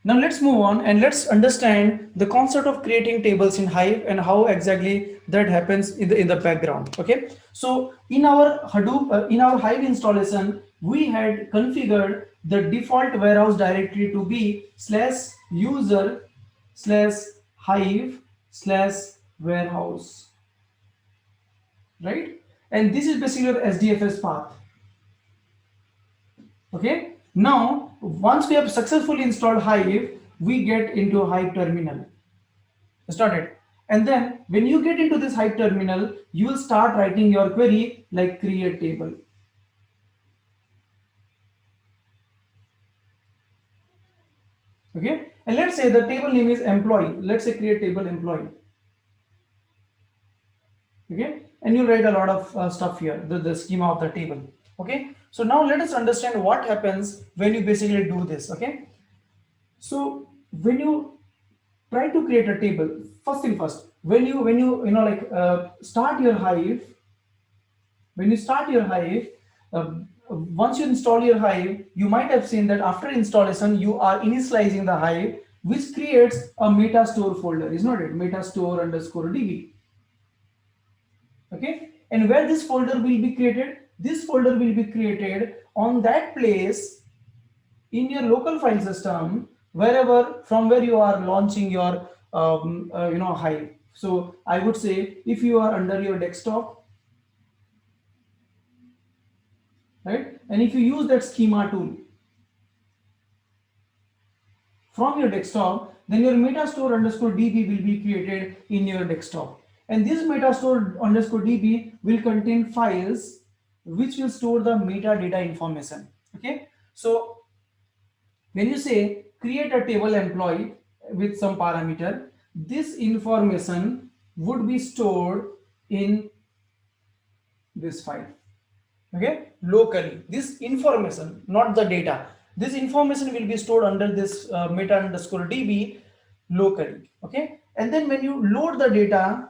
Now let's move on and let's understand the concept of creating tables in Hive and how exactly that happens in the background. Okay, so in our Hadoop, in our Hive installation, we had configured the default warehouse directory to be /user /hive /warehouse, right? And this is basically your SDFS path. Okay, now once we have successfully installed Hive, we get into Hive terminal. Started, and then when you get into this Hive terminal, you will start writing your query like create table. Okay, and let's say the table name is employee. Let's say create table employee. Okay, and you write a lot of stuff here, the schema of the table. Okay, so now let us understand what happens when you basically do this. Okay, so when you try to create a table, first thing first, start your Hive, when you start your Hive, uh, once you install your Hive, you might have seen that after installation you are initializing the Hive, which creates a metastore folder, is not it? Metastore underscore db. Okay, and where this folder will be created, this folder will be created on that place in your local file system, wherever from where you are launching your Hive. So I would say if you are under your desktop, right, and if you use that schema tool from your desktop, then your metastore underscore db will be created in your desktop, and this metastore underscore db will contain files which will store the metadata information. Okay, so when you say create a table employee with some parameter, this information would be stored in this file. Okay, locally, this information, not the data, this information will be stored under this meta underscore db locally. Okay, and then when you load the data,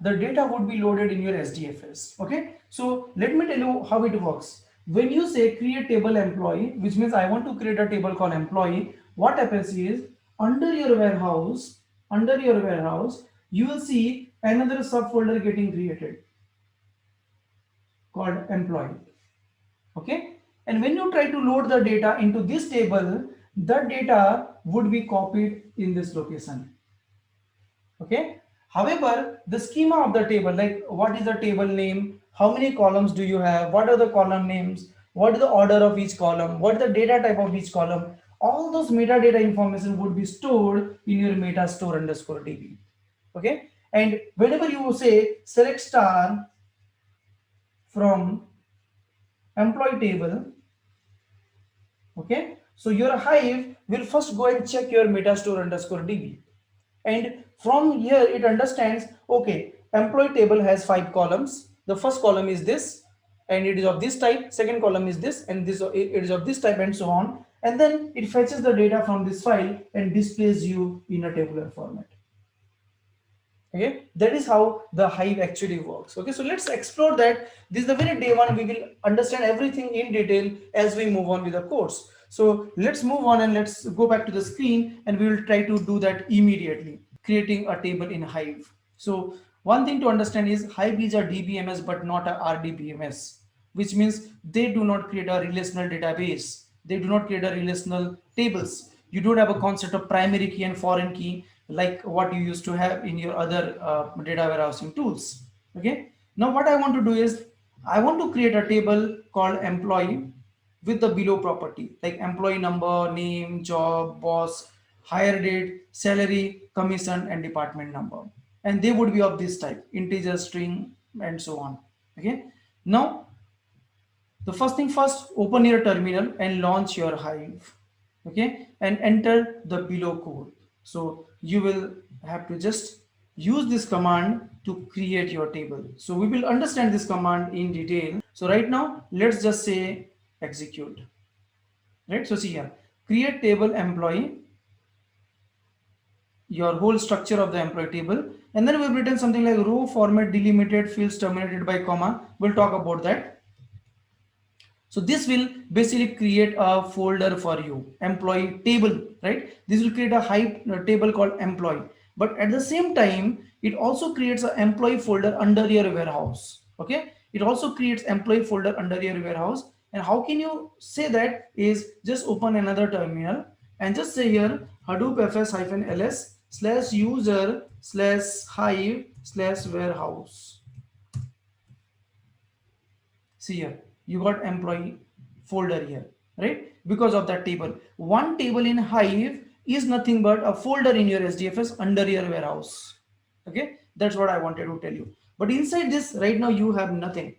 the data would be loaded in your SDFS. Okay, so let me tell you how it works. When you say create table employee, which means I want to create a table called employee, what happens is under your warehouse, you will see another subfolder getting created called employee. Okay, and when you try to load the data into this table, the data would be copied in this location. Okay, however, the schema of the table, like what is the table name, how many columns do you have, what are the column names, what is the order of each column, what is the data type of each column, all those metadata information would be stored in your metastore underscore db. Okay, and whenever you say select star from employee table, okay, so your Hive will first go and check your metastore underscore db, and from here it understands, okay, employee table has 5 columns, the first column is this and it is of this type, second column is this and this, it is of this type, and so on, and then it fetches the data from this file and displays you in a tabular format. Okay, that is how the Hive actually works. Okay, so let's explore that. This is the very day one. We will understand everything in detail as we move on with the course. So let's move on and let's go back to the screen, and we will try to do that immediately, creating a table in Hive. So one thing to understand is Hive is a DBMS but not a RDBMS, which means they do not create a relational database. They do not create a relational tables. You don't have a concept of primary key and foreign key like what you used to have in your other data warehousing tools. Okay, now what I want to do is I want to create a table called employee with the below property like employee number, name, job, boss, hire date, salary, commission, and department number, and they would be of this type, integer, string, and so on. Okay, now the first thing first, open your terminal and launch your Hive. Okay, and enter the below code. So you will have to just use this command to create your table. So we will understand this command in detail. So right now let's just say execute. Right, so see here, create table employee, your whole structure of the employee table, and then we've written something like row format delimited, fields terminated by comma. We'll talk about that. So this will basically create a folder for you, employee table, right? This will create a Hive table called employee. But at the same time, it also creates an employee folder under your warehouse. Okay, it also creates employee folder under your warehouse. And how can you say that is just open another terminal and just say here Hadoop fs-ls slash user slash hive slash warehouse. See here, you got employee folder here, right? Because of that table. One table in Hive is nothing but a folder in your SDFS under your warehouse. Okay, that's what I wanted to tell you. But inside this, right now, you have nothing.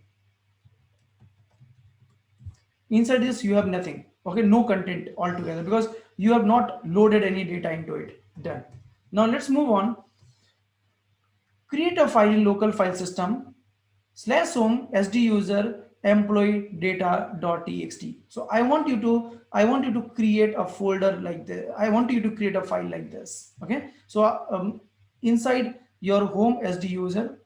Inside this, you have nothing. Okay, no content altogether because you have not loaded any data into it. Done. Now let's move on. Create a file in local file system slash home sd user employee data.txt. So I want you to create a folder like this. I want you to create a file like this. Okay, so inside your home sd user,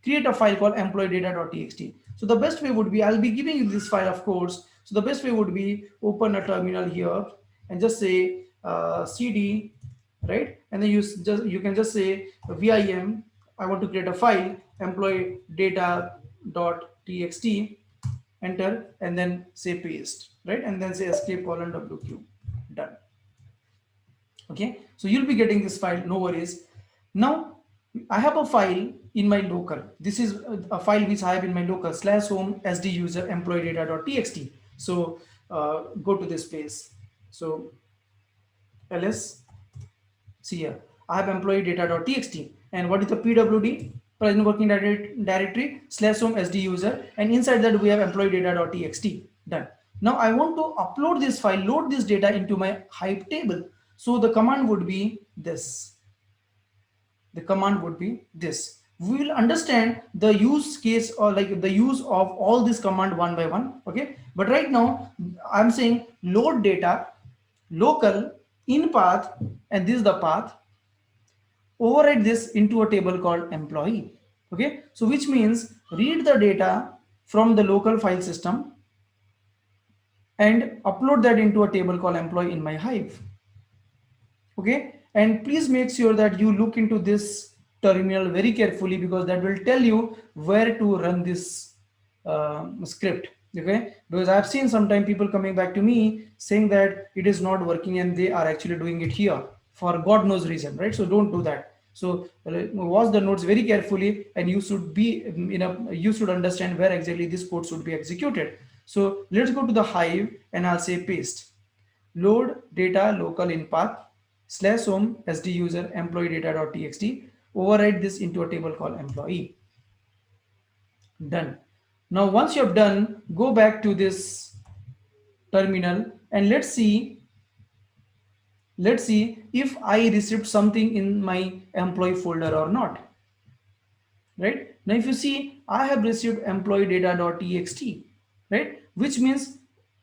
create a file called employee data.txt. So the best way would be, I'll be giving you this file of course. So the best way would be open a terminal here and just say cd, right? And then you can just say vim. I want to create a file employee data.txt, enter, and then say paste, right? And then say escape colon wq. Done. Okay, so you'll be getting this file, no worries. Now I have a file in my local. This is a file which I have in my local slash home sd user employee data.txt. So go to this place. So ls, see here, I have employee data.txt. And what is the pwd? Present working directory slash home sd user, and inside that we have employee data.txt. Done. Now I want to upload this file, load this data into my Hive table. So the command would be this. The command would be this. We will understand the use case or like the use of all this command one by one. Okay, but right now I'm saying load data local in path, and this is the path. Override this into a table called employee. Okay, so which means read the data from the local file system and upload that into a table called employee in my Hive. Okay, and please make sure that you look into this terminal very carefully because that will tell you where to run this script. Okay, because I've seen sometimes people coming back to me saying that it is not working and they are actually doing it here for God knows reason, right? So don't do that. So watch the notes very carefully, and you should be you should understand where exactly this code should be executed. So let's go to the Hive and I'll say paste load data local in path slash home sd user employee data.txt, override this into a table called employee. Done. Now once you have done, go back to this terminal and let's see if I received something in my employee folder or not. Right now if you see, I have received employee data.txt, right? Which means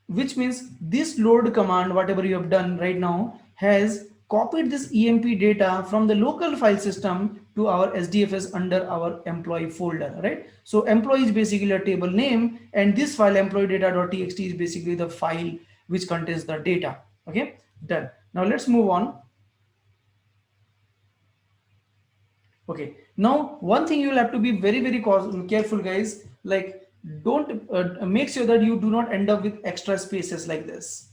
this load command, whatever you have done right now, has copied this emp data from the local file system to our sdfs under our employee folder, right? So employee is basically a table name, and this file employee data.txt is basically the file which contains the data. Okay, done. Now let's move on. Okay, now one thing you will have to be very careful guys, like don't make sure that you do not end up with extra spaces like this.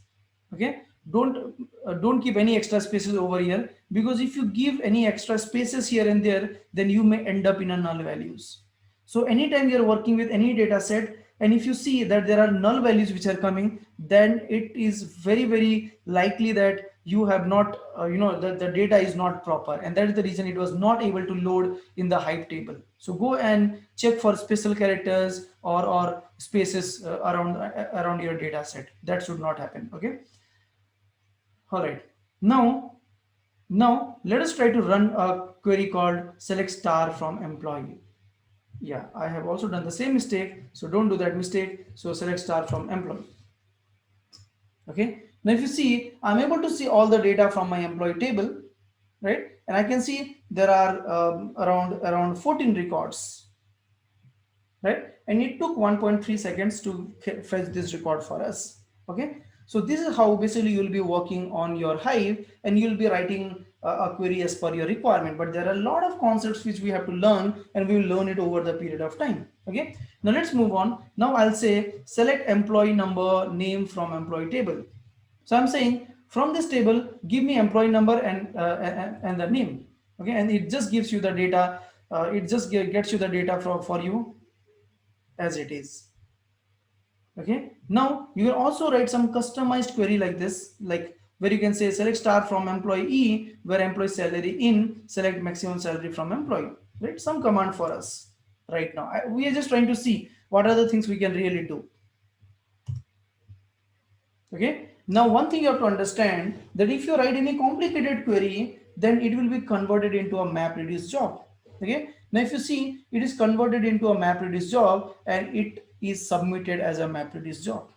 Okay, don't keep any extra spaces over here, because if you give any extra spaces here and there, then you may end up in a null values. So anytime you're working with any data set, and if you see that there are null values which are coming, then it is very likely that you have not the data is not proper, and that is the reason it was not able to load in the Hive table. So go and check for special characters or spaces around your data set. That should not happen. Okay, all right. Now let us try to run a query called select star from employee. Yeah, I have also done the same mistake, so don't do that mistake. So select star from employee. Okay, now if you see, I'm able to see all the data from my employee table, right? And I can see there are around 14 records. right? And it took 1.3 seconds to fetch this record for us. Okay, so this is how basically you'll be working on your Hive, and you'll be writing a query as per your requirement. But there are a lot of concepts which we have to learn, and we will learn it over the period of time. Okay, now let's move on. Now I'll say select employee number name from employee table. So I'm saying from this table, give me employee number and the name. Okay, and it just gives you the data. It just gets you the data for you as it is. Okay, now you can also write some customized query like this, like where you can say select star from employee E, where employee salary in, select maximum salary from employee. Right, some command for us right now. We are just trying to see what are the things we can really do. Okay, now one thing you have to understand, that if you write any complicated query, then it will be converted into a map reduce job. Okay, now if you see, it is converted into a map reduce job, and it is submitted as a map reduce job.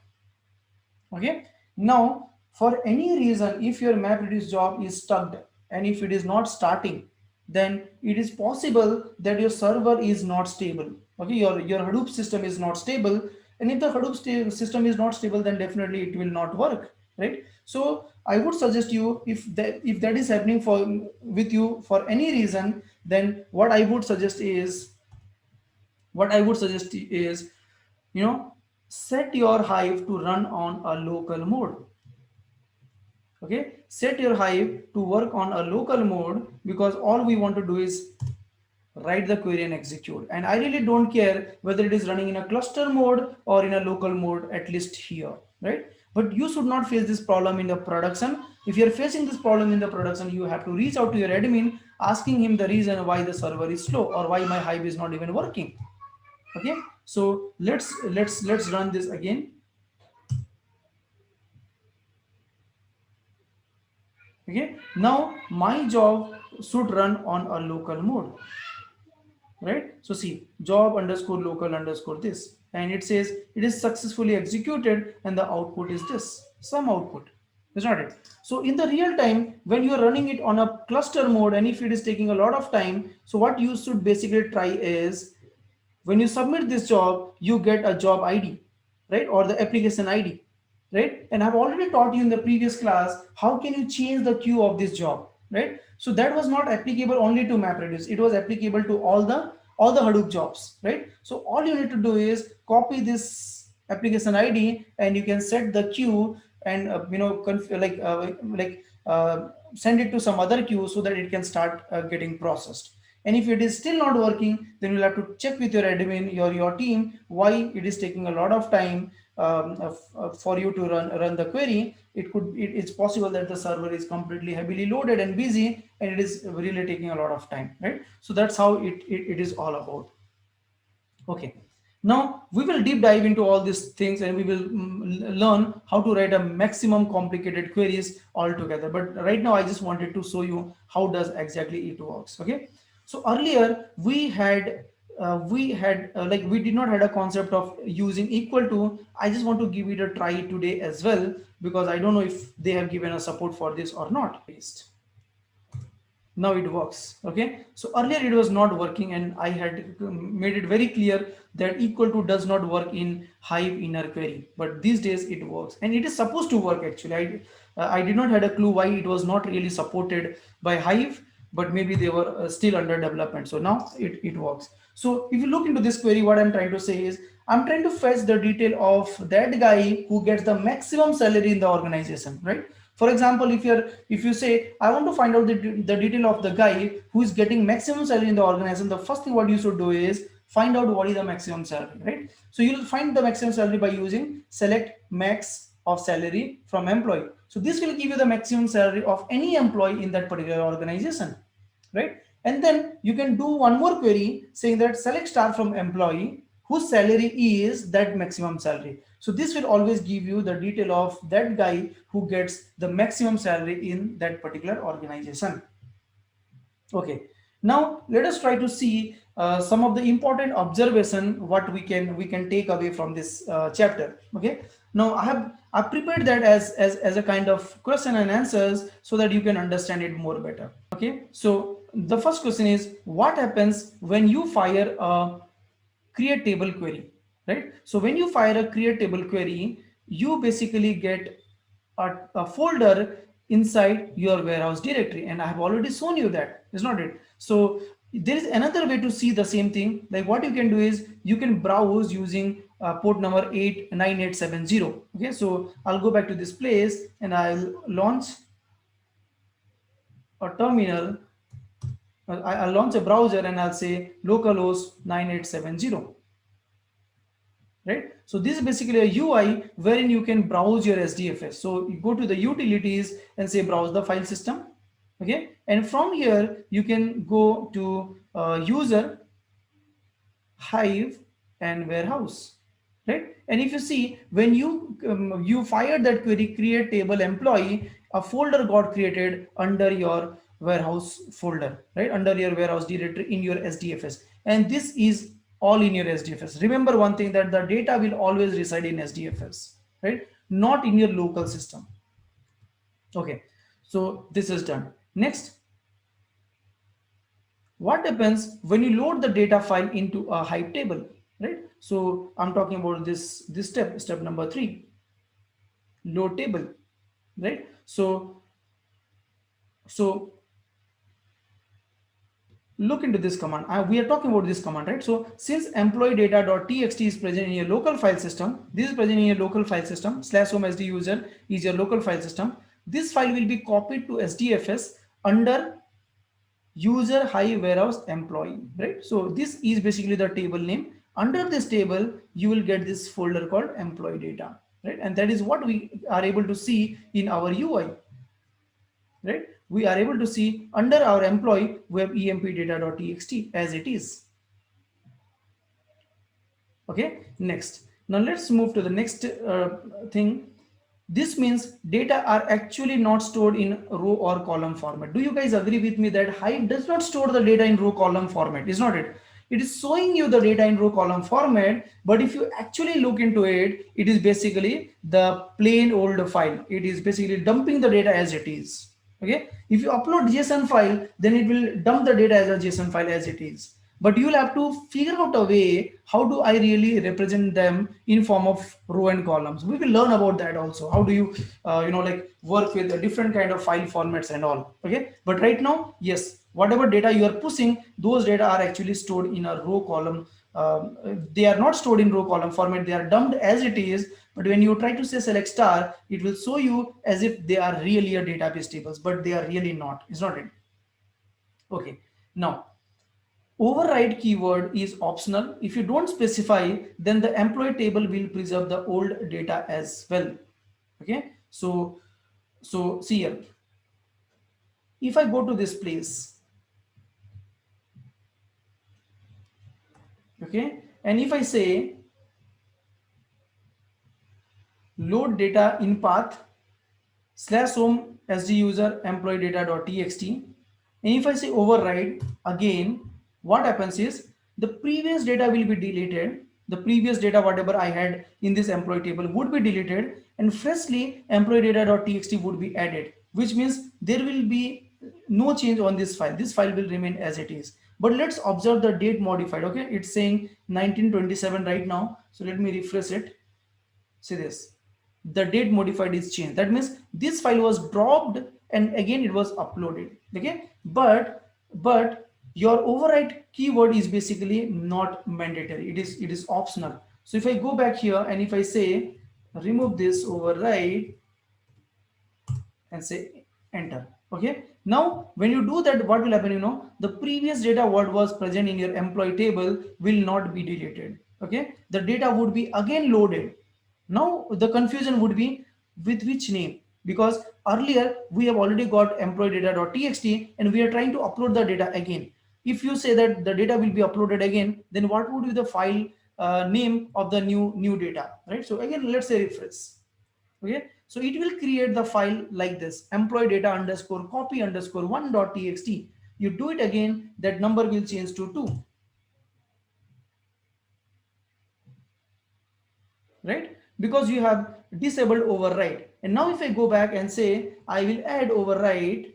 Okay, now for any reason, if your map reduce job is stuck and if it is not starting, then it is possible that your server is not stable. Okay, your Hadoop system is not stable, and if the Hadoop system is not stable, then definitely it will not work, right? So I would suggest you, if that is happening for with you for any reason, then what I would suggest is, you know, set your Hive to run on a local mode. Okay, set your Hive to work on a local mode, because all we want to do is write the query and execute. And I really don't care whether it is running in a cluster mode or in a local mode, at least here, right? But you should not face this problem in the production. If you're facing this problem in the production, you have to reach out to your admin, asking him the reason why the server is slow or why my Hive is not even working. Okay, so let's run this again. Okay, now my job should run on a local mode, right? So see, job underscore local underscore this, and it says it is successfully executed, and the output is this, some output, is not it? So in the real time, when you are running it on a cluster mode, and if it is taking a lot of time, so what you should basically try is, when you submit this job, you get a job ID, right? Or the application ID, right? And I've already taught you in the previous class, how can you change the queue of this job, right? So that was not applicable only to MapReduce. It was applicable to all the Hadoop jobs, right? So all you need to do is copy this application ID, and you can set the queue, and send it to some other queue, so that it can start getting processed. And if it is still not working, then you'll have to check with your admin, your team, why it is taking a lot of time for you to run the query. It's possible that the server is completely heavily loaded and busy, and it is really taking a lot of time, right? So that's how it is all about. Okay, now we will deep dive into all these things, and we will learn how to write a maximum complicated queries altogether. But right now I just wanted to show you how does exactly it works. Okay, so earlier we did not had a concept of using equal to. I just want to give it a try today as well, because I don't know if they have given a support for this or not. Now it works. Okay, so earlier it was not working, and I had made it very clear that equal to does not work in Hive inner query, but these days it works, and it is supposed to work. Actually, I did not had a clue why it was not really supported by Hive, but maybe they were still under development. So now it works. So if you look into this query, what I'm trying to say is, I'm trying to fetch the detail of that guy who gets the maximum salary in the organization, right? For example, if you say, I want to find out the detail of the guy who is getting maximum salary in the organization, the first thing what you should do is find out what is the maximum salary, right? So you'll find the maximum salary by using select max of salary from employee. So this will give you the maximum salary of any employee in that particular organization, right? And then you can do one more query saying that select star from employee whose salary is that maximum salary. So this will always give you the detail of that guy who gets the maximum salary in that particular organization. Okay, now let us try to see some of the important observation what we can take away from this chapter. Okay, now I prepared that as a kind of question and answers, so that you can understand it more better. Okay, so the first question is, what happens when you fire a create table query, right? So when you fire a create table query, you basically get a folder inside your warehouse directory, and I have already shown you that, is not it? So there is another way to see the same thing. Like what you can do is you can browse using port number 89870. Okay, so I'll go back to this place and I'll launch a terminal. I'll launch a browser and I'll say localhost 9870, right? So this is basically a UI wherein you can browse your SDFS. So you go to the utilities and say browse the file system. Okay, and from here you can go to user, Hive, and warehouse, right? And if you see, when you fired that query create table employee, a folder got created under your warehouse folder, right, under your warehouse directory in your SDFS. And this is all in your SDFS. Remember one thing, that the data will always reside in SDFS, right, not in your local system. Okay, so this is done. Next, what happens when you load the data file into a Hive table, right? So I'm talking about this step number 3, load table, right? So look into this command. We are talking about this command, right? So since employee data.txt is present in your local file system, this is present in your local file system, /home sd user is your local file system, this file will be copied to SDFS under user Hive warehouse employee, right? So this is basically the table name. Under this table you will get this folder called employee data, right? And that is what we are able to see in our UI, right? We are able to see under our employee we have empdata.txt as it is. Okay, next, now let's move to the next thing. This means data are actually not stored in row or column format. Do you guys agree with me that Hive does not store the data in row column format? Is not it? It is showing you the data in row column format, but if you actually look into it, it is basically the plain old file. It is basically dumping the data as it is. Okay, if you upload JSON file, then it will dump the data as a JSON file as it is. But you will have to figure out a way, how do I really represent them in form of row and columns. We will learn about that also. How do you like work with a different kind of file formats and all. Okay, but right now, yes, whatever data you are pushing, those data are actually stored in a row column. They are not stored in row column format, they are dumped as it is. But when you try to say select star, it will show you as if they are really a database tables, but they are really not. Is not it? Okay, now override keyword is optional. If you don't specify, then the employee table will preserve the old data as well. Okay, so see here, if I go to this place, okay, and if I say load data in path /home sd user employee data.txt, and if I say override again, what happens is the previous data will be deleted. The previous data whatever I had in this employee table would be deleted, and freshly employee data.txt would be added, which means there will be no change on this file. This file will remain as it is. But let's observe the date modified. Okay, it's saying 1927 right now, so let me refresh it. See this, the date modified is changed. That means this file was dropped and again it was uploaded. Okay, but your override keyword is basically not mandatory. It is optional. So if I go back here and if I say remove this override and say enter, okay, now when you do that, what will happen? The previous data what was present in your employee table will not be deleted. Okay, the data would be again loaded. Now the confusion would be with which name, because earlier we have already got employee data.txt and we are trying to upload the data again. If you say that the data will be uploaded again, then what would be the file name of the new data, right? So again, let's say refresh. Okay, so it will create the file like this, employee data underscore copy underscore 1.txt. You do it again, that number will change to 2, right? Because you have disabled override. And now if I go back and say I will add override,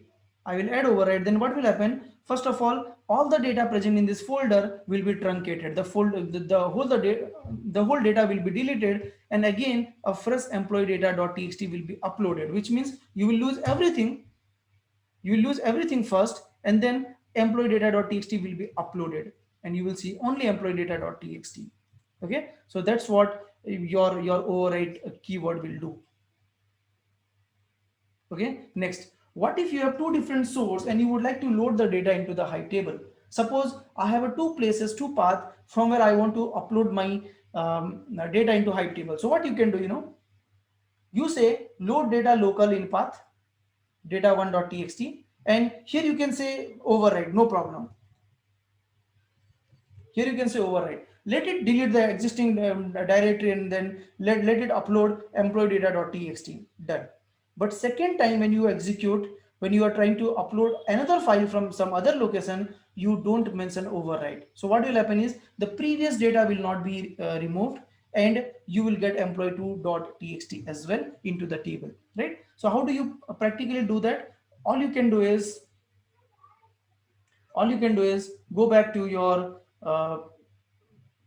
then what will happen? First of all, all the data present in this folder will be truncated. The folder, the whole data will be deleted, and again a fresh employee data.txt will be uploaded, which means you will lose everything. You will lose everything first, and then employee data.txt will be uploaded, and you will see only employee data.txt. Okay, so that's what your override keyword will do. Okay, next, what if you have two different source and you would like to load the data into the Hive table? Suppose I have a two places, two path from where I want to upload my data into Hive table. So what you can do, you say load data local in path data1.txt, and here you can say override, no problem. Here you can say override. Let it delete the existing directory, and then let it upload employee data.txt. Done. But second time when you execute, when you are trying to upload another file from some other location, you don't mention override. So what will happen is the previous data will not be removed, and you will get employee2.txt as well into the table, right? So how do you practically do that? All you can do is go back to your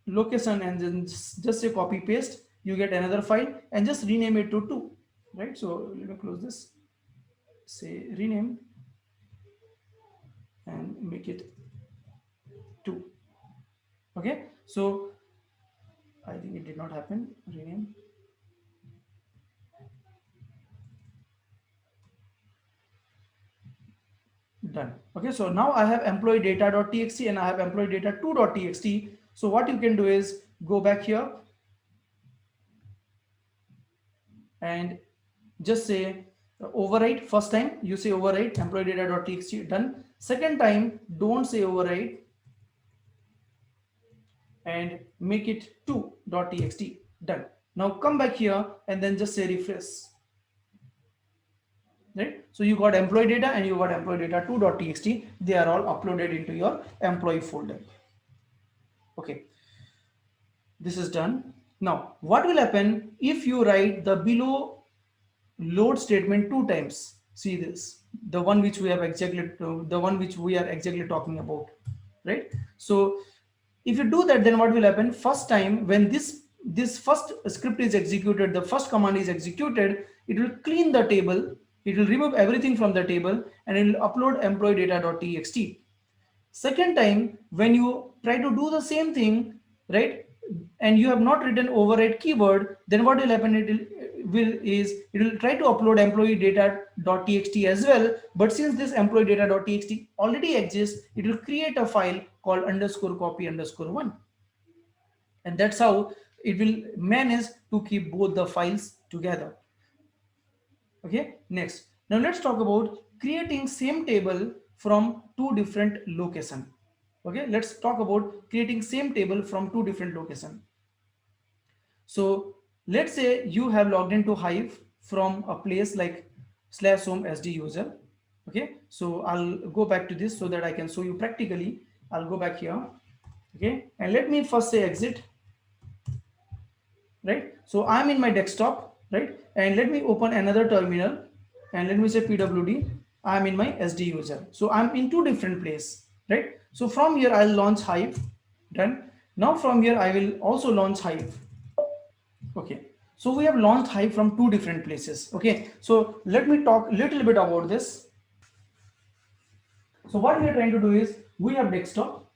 location, and then just say copy paste, you get another file, and just rename it to 2, right? So let me close this, say rename, and make it 2. Okay, so I think it did not happen. Rename. Done. Okay, so now I have employee data.txt and I have employee data2.txt. So what you can do is go back here and just say override. First time you say override employee data.txt, done. Second time don't say override and make it 2.txt, done. Now come back here and then just say refresh, right? So you got employee data and you got employee data 2.txt. They are all uploaded into your employee folder. Okay, this is done. Now what will happen if you write the below load statement 2 times? See this, the one which we are exactly talking about, right? So if you do that, then what will happen? First time when this first script is executed, the first command is executed, it will clean the table, it will remove everything from the table, and it will upload employee data.txt. Second time when you try to do the same thing, right, and you have not written override keyword, then what will happen? It will try to upload employee data.txt as well, but since this employee data.txt already exists, it will create a file called underscore copy underscore 1, and that's how it will manage to keep both the files together. Okay, next, now let's talk about creating same table from two different location. Okay, let's talk about creating same table from two different location. So let's say you have logged into Hive from a place like /home SD user. Okay, so I'll go back to this so that I can show you practically. I'll go back here. Okay, and let me first say exit, right? So I'm in my desktop, right? And let me open another terminal, and let me say pwd. I'm in my SD user. So I'm in two different places, right? So from here I'll launch Hive. Done. Now from here I will also launch Hive. Okay, so we have launched Hive from two different places. Okay, so let me talk a little bit about this. So what we are trying to do is we have desktop,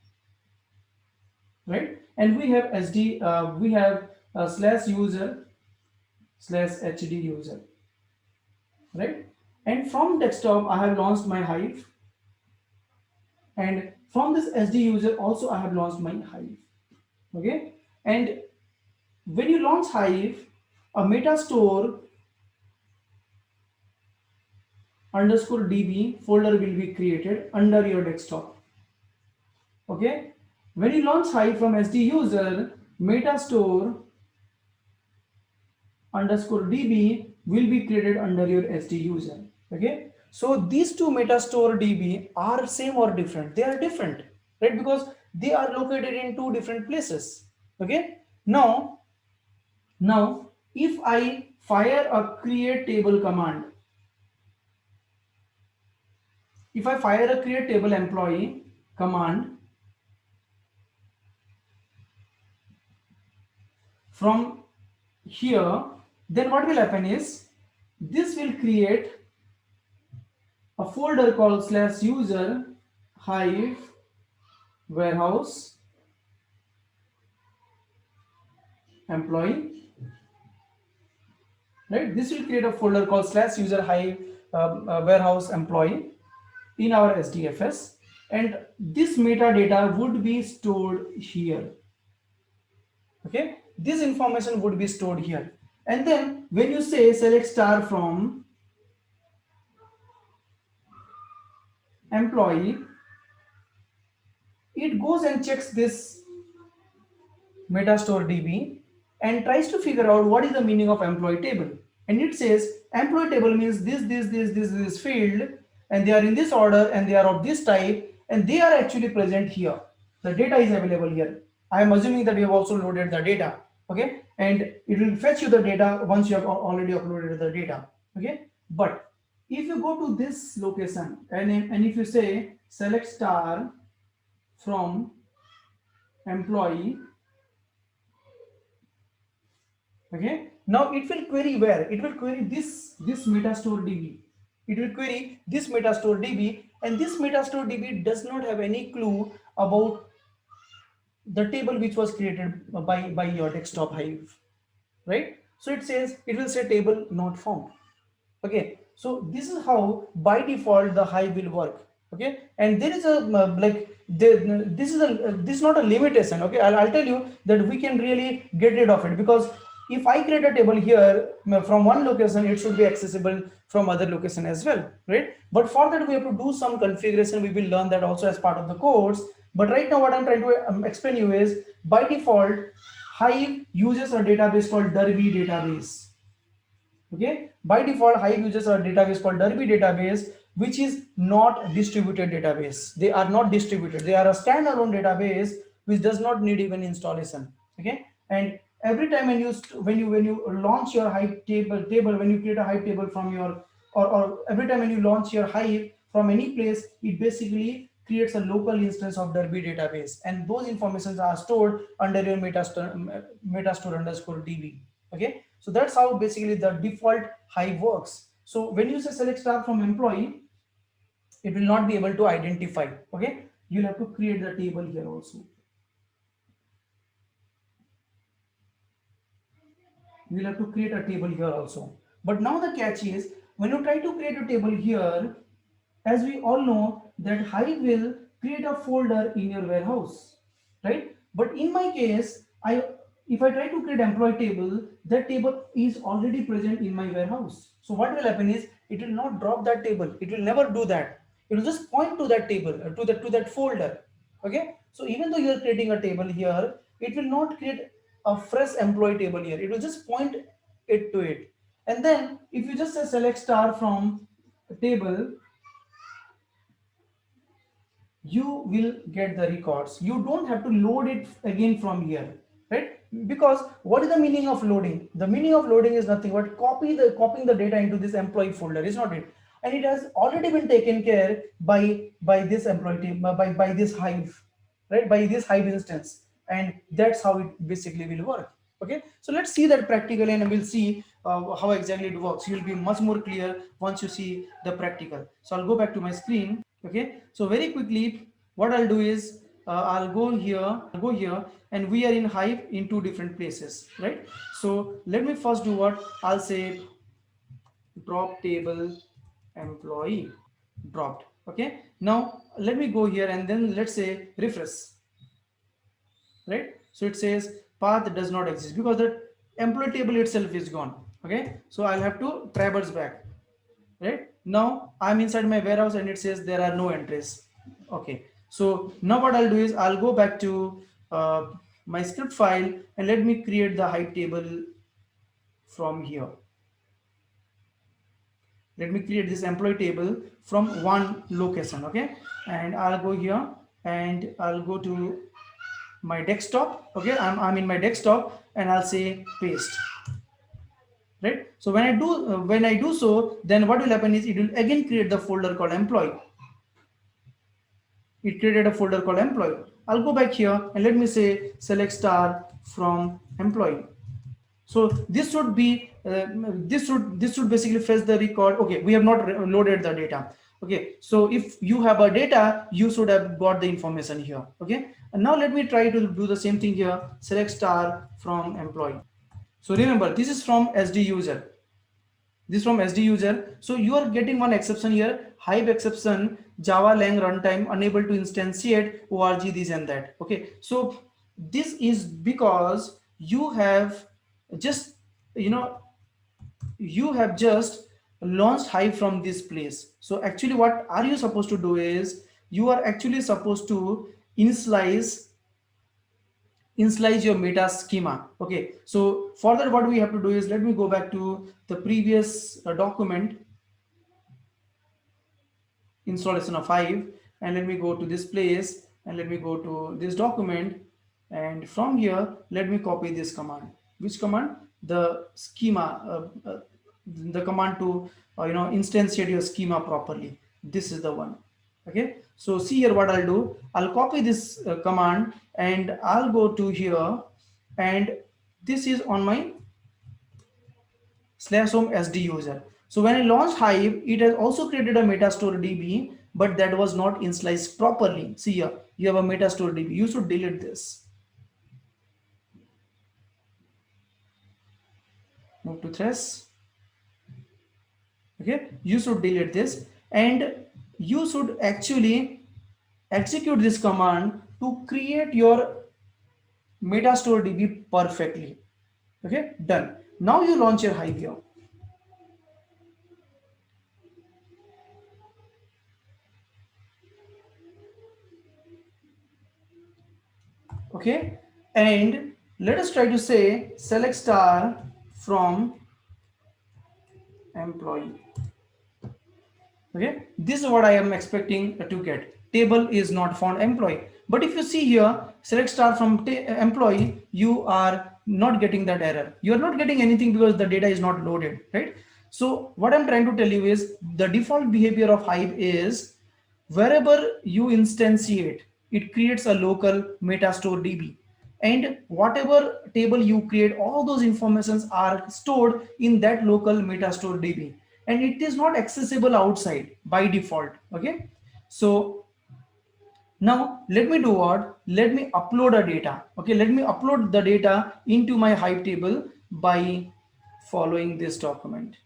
right? And we have SD, we have /user/hd user, right? And from desktop I have launched my Hive, and from this SD user also I have launched my Hive. Okay, and when you launch Hive, a metastore underscore db folder will be created under your desktop. Okay, when you launch Hive from SD user, metastore underscore db will be created under your SD user. Okay, so these two metastore db are same or different? They are different, right? Because they are located in two different places. Okay, now if I fire a create table command, if I fire a create table employee, command from here, then what will happen is this will create a folder called slash user hive warehouse employee, right? This will create a folder called slash user hive warehouse employee in our SDFS, and this metadata would be stored here. Okay, this information would be stored here, and then when you say select star from employee, it goes and checks this Metastore DB and tries to figure out what is the meaning of employee table. And it says employee table means this field, and they are in this order and they are of this type, and they are actually present here. The data is available here. I am assuming that you have also loaded the data. Okay, and it will fetch you the data once you have already uploaded the data. Okay, but if you go to this location and if you say select star from employee, okay, now it will query where? It will query this Metastore DB. It will query this Metastore DB, and this Metastore DB does not have any clue about the table which was created by your desktop Hive, right? So it says, it will say table not found. Okay, so this is how by default the Hive will work. Okay, and there is a this is not a limitation. Okay, I'll tell you that we can really get rid of it, because if I create a table here from one location, it should be accessible from other location as well, right? But for that we have to do some configuration. We will learn that also as part of the course. But right now what I'm trying to explain you is, by default Hive uses a database called Derby database. Okay, by default Hive uses a database called Derby database, which is not distributed database. They are not distributed. They are a standalone database which does not need even installation. Okay, and every time when you launch your Hive table, when you create a Hive table from your, or every time when you launch your Hive from any place, it basically creates a local instance of Derby database, and those informations are stored under your metastore underscore DB. Okay, so that's how basically the default Hive works. So when you say select star from employee, it will not be able to identify. Okay, you'll have to create the table here also. You will have to create a table here also. But now the catch is, when you try to create a table here, as we all know that Hive will create a folder in your warehouse, right? But in my case, if I try to create employee table, that table is already present in my warehouse. So what will happen is, it will not drop that table. It will never do that. It will just point to that table, to that folder. Okay. So even though you are creating a table here, it will not create a fresh employee table here. It will just point it to it. And then if you just say select star from table, you will get the records. You don't have to load it again from here, right? Because what is the meaning of loading? The meaning of loading is nothing but copying the data into this employee folder, is not it? And it has already been taken care by this employee team, by this Hive, right? By this Hive instance, and that's how it basically will work. Okay, so let's see that practically, and we'll see how exactly it works. You'll be much more clear once you see the practical. So I'll go back to my screen. Okay, so very quickly what I'll do is I'll go here, and we are in Hive in two different places, right? So let me first do what I'll say, drop table employee dropped. Okay, now let me go here and then let's say refresh, right? So it says path does not exist because the employee table itself is gone. Okay, so I'll have to traverse back. Right now I'm inside my warehouse and it says there are no entries. Okay, so now what I'll do is I'll go back to my script file and let me create the Hive table from here. Let me create this employee table from one location. Okay, and I'll go here and I'll go to my desktop. Okay, I'm in my desktop and I'll say paste. Right, so when I do so, then what will happen is it will again create the folder called employee. it created a folder called employee. I'll go back here and let me say select star from employee. So this should be this should basically fetch the record. Okay, we have not loaded the data. Okay, so if you have a data, you should have got the information here. Okay, and now let me try to do the same thing here. Select star from employee. So remember, this is from SD user. This from SD user. So you are getting one exception here, Hive exception, Java lang runtime unable to instantiate org this and that. Okay, so this is because you have just, you know, you have just launched Hive from this place. So actually what are you supposed to do is you are actually supposed to initialize your meta schema. Okay, so for that what we have to do is, let me go back to the previous document, installation of Hive, and let me go to this place and let me go to this document, and from here let me copy this command. Which command? The schema, the command to instantiate your schema properly. This is the one. Okay, so see here what I'll do. I'll copy this command and I'll go to here, and this is on my /home SD user. So when I launched Hive, it has also created a Metastore DB, but that was not initialized properly. See here, you have a Metastore DB. You should delete this. Move to threads. Okay, you should delete this, and you should actually execute this command to create your Metastore DB perfectly. Okay, done. Now you launch your Hive here. Okay, and let us try to say select star from employee. Okay, this is what I am expecting to get. Table is not found employee, but if you see here select star from employee, you are not getting that error. You are not getting anything because the data is not loaded, right? So what I'm trying to tell you is the default behavior of Hive is wherever you instantiate, it creates a local Metastore DB, and whatever table you create, all those informations are stored in that local Metastore DB, and it is not accessible outside by default. Okay, so now let me do what? Let me upload a data. Okay, let me upload the data into my Hive table by following this document.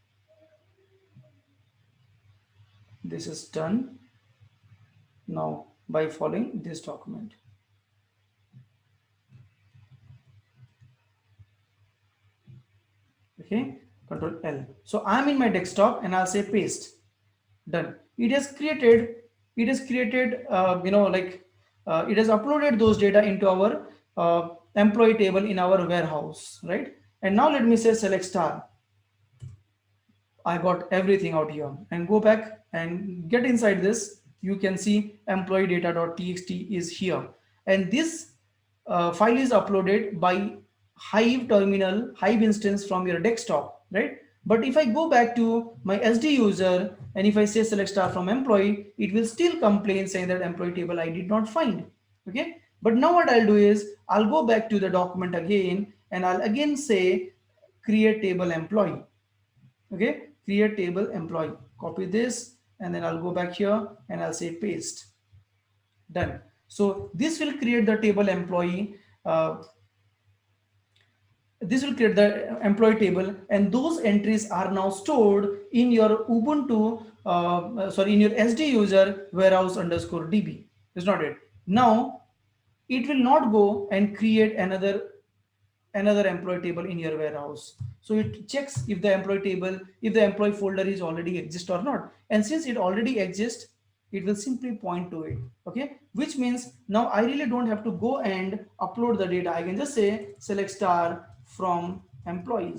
This is done now by following this document. Okay, Control L. So I'm in my desktop and I'll say paste. Done. It has created it has uploaded those data into our employee table in our warehouse, right? And now let me say select star. I got everything out here, and go back and get inside this. You can see employee data.txt is here, and this file is uploaded by Hive terminal, Hive instance from your desktop, right? But if I go back to my SD user and if I say select star from employee, it will still complain saying that employee table I did not find. Okay, but now what I'll do is I'll go back to the document again and I'll again say create table employee. Okay, create table employee. Copy this and then I'll go back here and I'll say paste. Done. So this will create the table employee. This will create the employee table, and those entries are now stored in your Ubuntu, in your SD user warehouse underscore DB. Is not it? Now it will not go and create another employee table in your warehouse. So it checks if the employee folder is already exist or not, and since it already exists, it will simply point to it. Okay, which means now I really don't have to go and upload the data. I can just say select star from employee.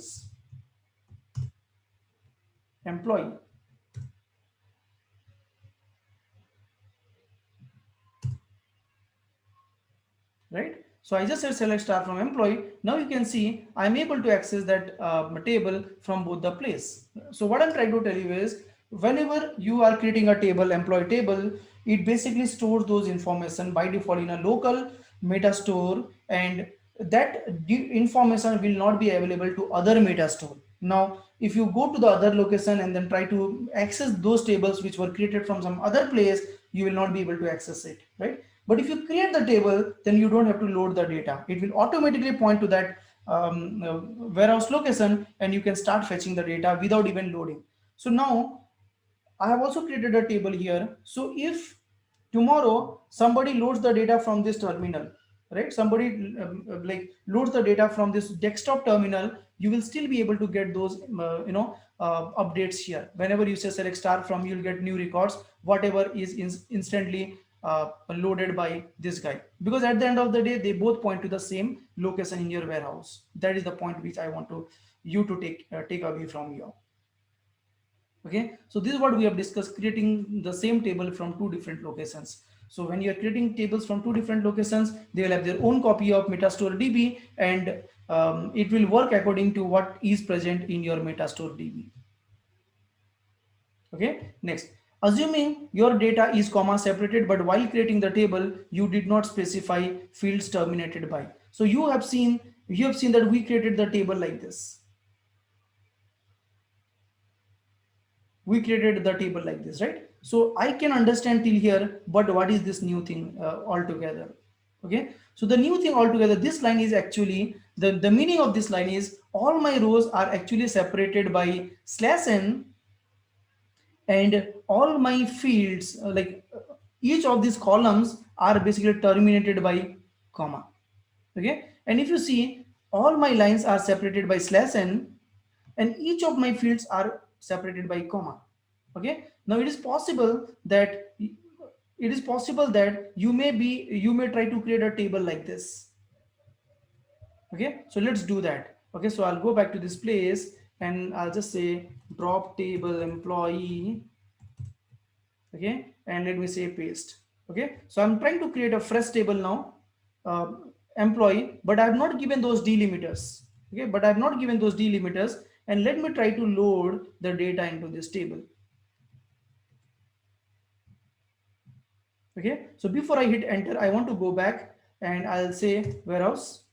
Right, so I just said select star from employee. Now you can see I'm able to access that table from both the place. So what I'm trying to tell you is whenever you are creating a table, employee table, it basically stores those information by default in a local meta store, and that information will not be available to other meta store. Now if you go to the other location and then try to access those tables which were created from some other place, you will not be able to access it, right? But if you create the table, then you don't have to load the data. It will automatically point to that warehouse location, and you can start fetching the data without even loading. So now I have also created a table here. So if tomorrow somebody loads the data from this terminal, right? Somebody like loads the data from this desktop terminal, you will still be able to get those, updates here. Whenever you say select star from, you'll get new records, whatever is instantly loaded by this guy. Because at the end of the day, they both point to the same location in your warehouse. That is the point which I want to you to take away from you. Okay, so this is what we have discussed, creating the same table from two different locations. So when you're creating tables from two different locations, they will have their own copy of metastore db, and it will work according to what is present in your metastore db. Okay, next, assuming your data is comma separated, but while creating the table you did not specify fields terminated by. So you have seen that we created the table like this. We created the table like this, right? So I can understand till here, but what is this new thing altogether? Okay, so the new thing altogether, this line is actually the meaning of this line is all my rows are actually separated by /n, and all my fields each of these columns are basically terminated by comma. Okay, and if you see, all my lines are separated by /n, and each of my fields are separated by comma. Okay, now it is possible that you may try to create a table like this. Okay, so let's do that. Okay, so I'll go back to this place and I'll just say drop table employee. Okay, and let me say paste. Okay, so I'm trying to create a fresh table now, employee, but I have not given those delimiters. Okay, but I have not given those delimiters, and let me try to load the data into this table. Okay, so before I hit enter, I want to go back and I'll say warehouse.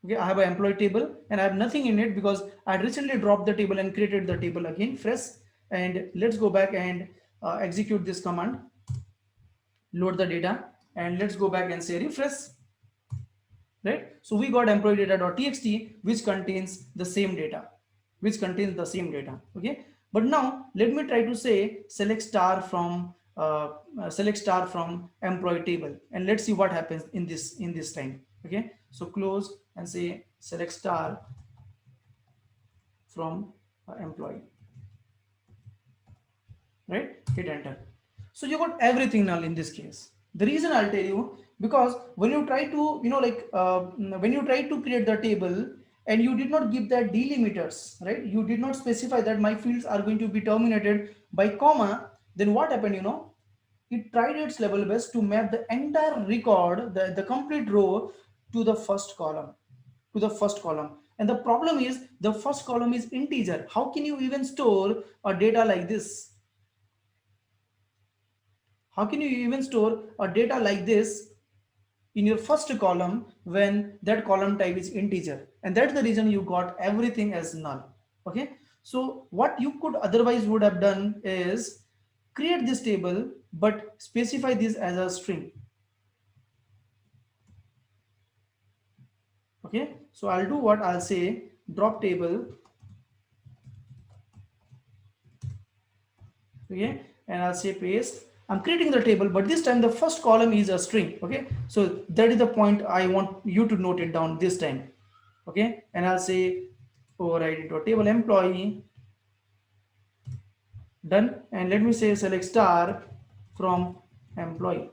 Okay, I have an employee table and I have nothing in it because I recently dropped the table and created the table again fresh. And let's go back and execute this command, load the data, and let's go back and say refresh. Right, so we got employee data.txt which contains the same data, okay, but now let me try to say select star from employee table, and let's see what happens in this time. Okay, so close and say select star from employee, right, hit enter. So you got everything null in this case. The reason I'll tell you, because when you try to when you try to create the table and you did not give that delimiters, right, you did not specify that my fields are going to be terminated by comma, then what happened, it tried its level best to map the entire record, the complete row to the first column, and the problem is the first column is integer. How can you even store a data like this? How can you even store a data like this in your first column when that column type is integer? And that's the reason you got everything as null. Okay, so what you could otherwise would have done is create this table but specify this as a string. Okay, so I'll do what, I'll say drop table. Okay, and I'll say paste. I'm creating the table, but this time the first column is a string. Okay, so that is the point I want you to note it down this time. Okay, and I'll say override into a table employee. Done, and let me say select star from employee.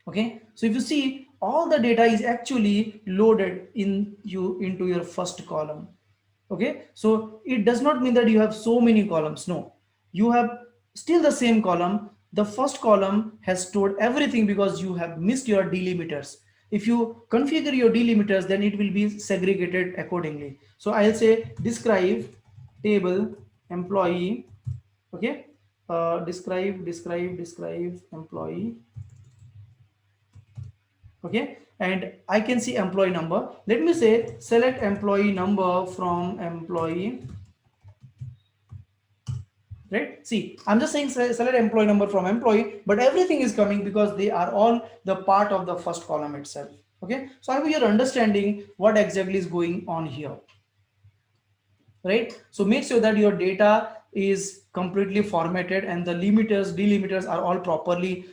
Okay, so if you see, all the data is actually loaded into your first column. Okay, so it does not mean that you have so many columns. No, you have still the same column. The first column has stored everything because you have missed your delimiters. If you configure your delimiters, then it will be segregated accordingly. So I'll say describe table employee. Okay, describe employee. Okay, and I can see employee number. Let me say select employee number from employee. Right, see, I'm just saying select employee number from employee, but everything is coming because they are all the part of the first column itself. Okay, so I hope you're understanding what exactly is going on here. Right, so make sure that your data is completely formatted and the limiters, delimiters are all properly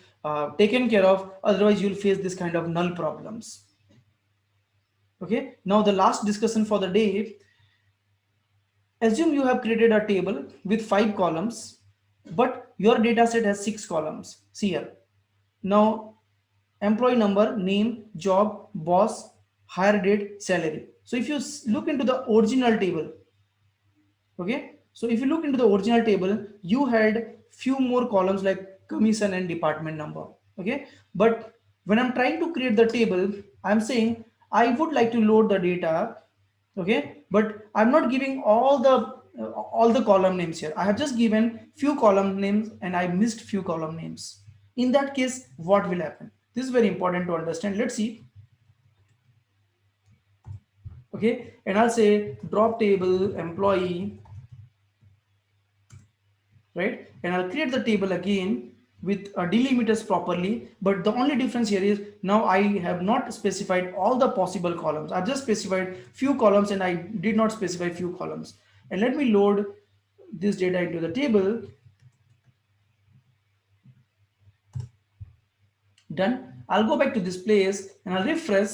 taken care of, otherwise you'll face this kind of null problems. Okay, now the last discussion for the day. Assume you have created a table with 5 columns, but your data set has 6 columns. See here. Now, employee number, name, job, boss, hire date, salary. So if you look into the original table, okay, so if you look into the original table, you had few more columns like commission and department number. Okay, but when I'm trying to create the table, I'm saying I would like to load the data. Okay, but I'm not giving all the column names here. I have just given few column names and I missed few column names. In that case, what will happen? This is very important to understand. Let's see. Okay, and I'll say drop table employee, right, and I'll create the table again with delimiters properly, but the only difference here is now I have not specified all the possible columns. I've just specified few columns and I did not specify few columns. And let me load this data into the table. Done. I'll go back to this place and I'll refresh.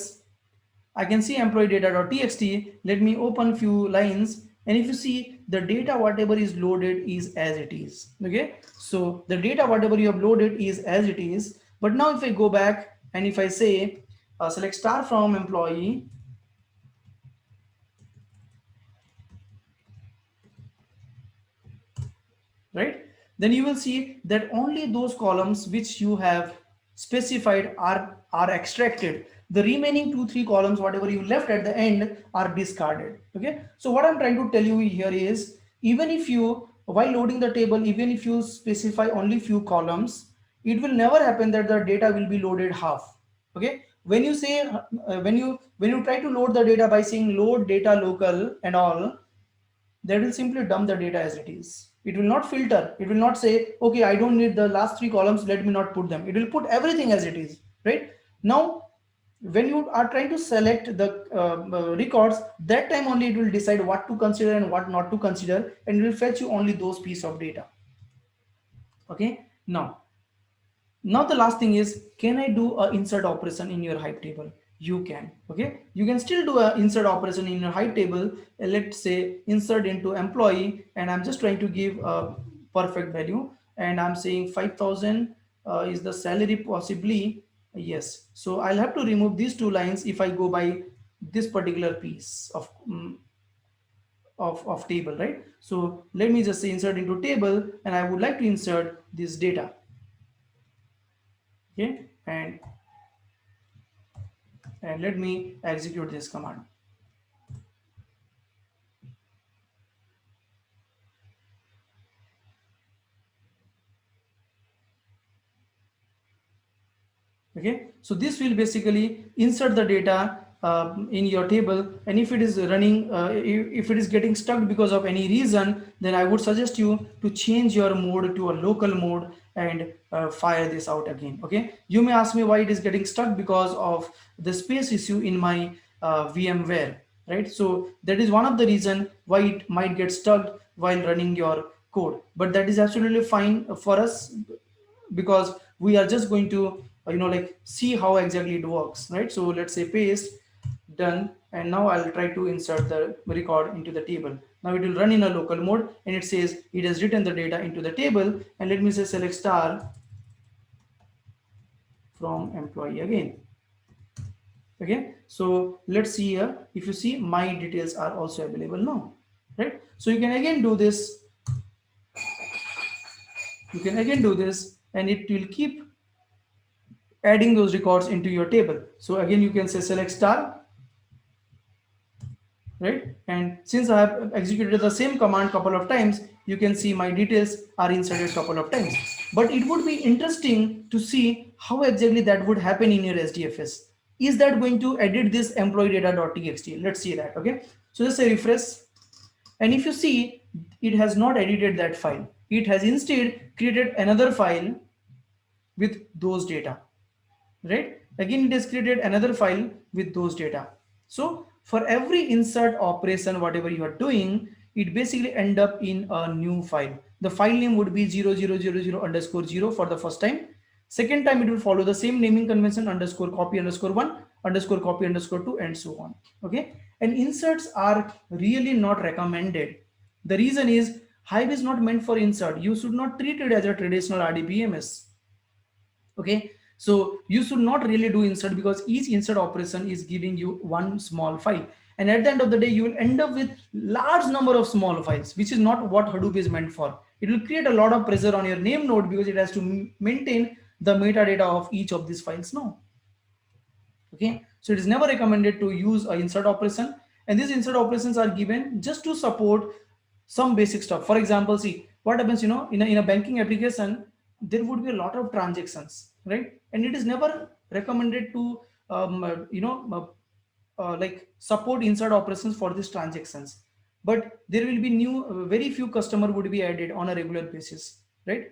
I can see employee data.txt. Let me open few lines, and if you see the data whatever is loaded is as it is. Okay, so the data whatever you have loaded is as it is. But now if I go back and if I say select star from employee, right, then you will see that only those columns which you have specified are extracted. The remaining 2-3 columns whatever you left at the end are discarded. Okay, so what I'm trying to tell you here is, even if you, while loading the table, even if you specify only few columns, it will never happen that the data will be loaded half. Okay, when you say when you try to load the data by saying load data local and all, that will simply dump the data as it is. It will not filter. It will not say, okay, I don't need the last 3 columns, let me not put them. It will put everything as it is, right? Now, when you are trying to select the records, that time only it will decide what to consider and what not to consider, and it will fetch you only those piece of data. Okay, now the last thing is, can I do a insert operation in your height table? You can. Okay, you can still do a insert operation in your height table. Let's say insert into employee, and I'm just trying to give a perfect value, and I'm saying 5,000 is the salary possibly. Yes, so I'll have to remove these 2 lines if I go by this particular piece of of table, right? So let me just say insert into table, and I would like to insert this data. Okay, and let me execute this command. Okay, so this will basically insert the data in your table, and if it is running, if it is getting stuck because of any reason, then I would suggest you to change your mode to a local mode and fire this out again. Okay, you may ask me why it is getting stuck, because of the space issue in my VMware, right? So that is one of the reason why it might get stuck while running your code, but that is absolutely fine for us, because we are just going to like see how exactly it works, right? So let's say paste, done, and now I'll try to insert the record into the table. Now it will run in a local mode, and it says it has written the data into the table. And let me say select star from employee again. Okay, so let's see here. If you see, my details are also available now, right? So you can again do this, and it will keep adding those records into your table. So again, you can say select star right? And since I have executed the same command couple of times, you can see my details are inserted couple of times. But it would be interesting to see how exactly that would happen in your SDFS. Is that going to edit this employee data.txt? Let's see that. Okay, so just say refresh, and if you see, it has not edited that file. It has instead created another file with those data, right? Again, it has created another file with those data. So for every insert operation, whatever you are doing, it basically end up in a new file. The file name would be 0000 underscore 0 for the first time. Second time it will follow the same naming convention, underscore copy underscore 1 underscore copy underscore 2 and so on. Okay, and inserts are really not recommended. The reason is Hive is not meant for insert. You should not treat it as a traditional RDBMS. Okay, so you should not really do insert, because each insert operation is giving you one small file, and at the end of the day you will end up with large number of small files, which is not what Hadoop is meant for. It will create a lot of pressure on your name node because it has to maintain the metadata of each of these files now. Okay, so it is never recommended to use a insert operation, and these insert operations are given just to support some basic stuff. For example, see what happens, in a banking application there would be a lot of transactions, right? And it is never recommended to like support insert operations for these transactions, but there will be new very few customer would be added on a regular basis, right?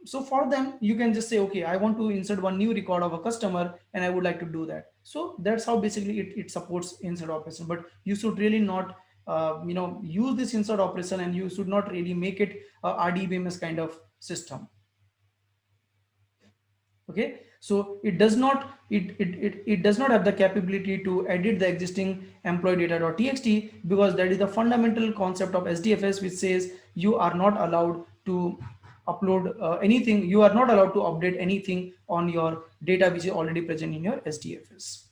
So for them you can just say, okay, I want to insert one new record of a customer and I would like to do that. So that's how basically it supports insert operation. But you should really not use this insert operation, and you should not really make it a RDBMS kind of system. Okay, so it does not have the capability to edit the existing employee data.txt, because that is the fundamental concept of SDFS, which says you are not allowed to upload anything, you are not allowed to update anything on your data which is already present in your SDFS.